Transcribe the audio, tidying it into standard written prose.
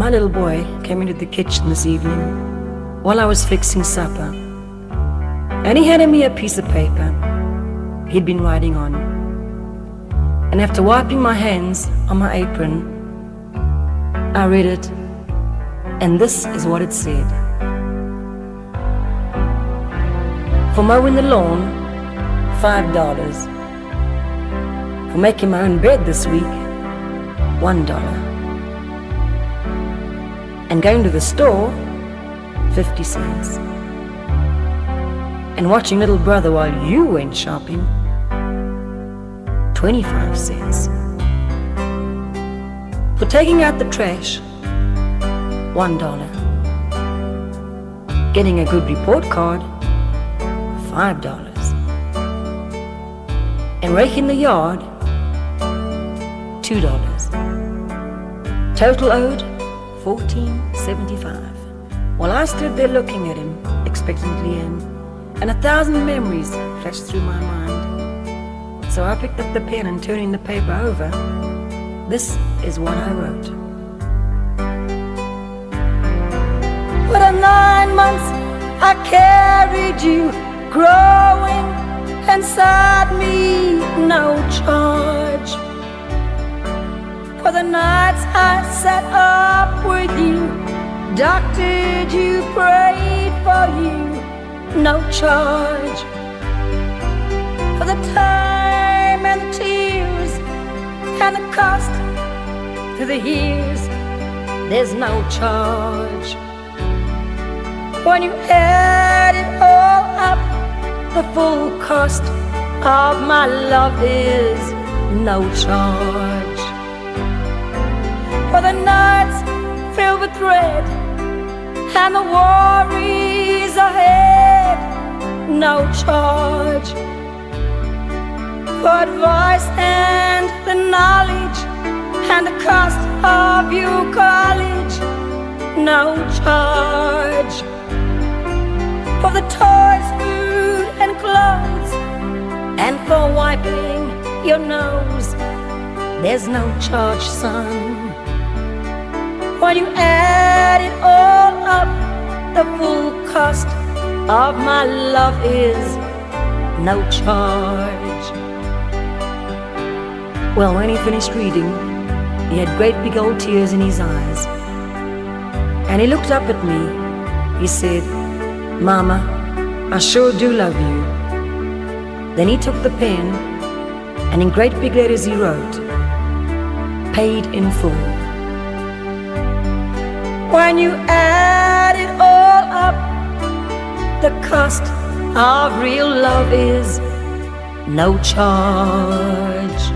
My little boy came into the kitchen this evening while I was fixing supper, and he handed me a piece of paper he'd been writing on. And after wiping my hands on my apron, I read it, and this is what it said. For mowing the lawn, $5. For making my own bed this week, $1. And going to the store, 50 cents. And watching little brother while you went shopping, 25 cents. For taking out the trash, $1. Getting a good report card, $5. And raking the yard, $2. Total owed, $14.75. While I stood there looking at him expectantly, and 1,000 memories flashed through my mind. So I picked up the pen and turning the paper over, this is what I wrote. For the 9 months I carried you, growing inside me, no charge. For the nights I sat up with you, doctored you, prayed for you, no charge. For the time and the tears and the cost to the years, there's no charge. When you add it all up, the full cost of my love is no charge. For the nights filled with dread and the worries ahead, no charge. For advice and the knowledge and the cost of your college, no charge. For the toys, food and clothes, and for wiping your nose, there's no charge, son. When you add it all up, the full cost of my love is no charge. Well, when he finished reading, he had great big old tears in his eyes. And he looked up at me. He said, "Mama, I sure do love you." Then he took the pen, and in great big letters he wrote, "Paid in full." When you add it all up, the cost of real love is no charge.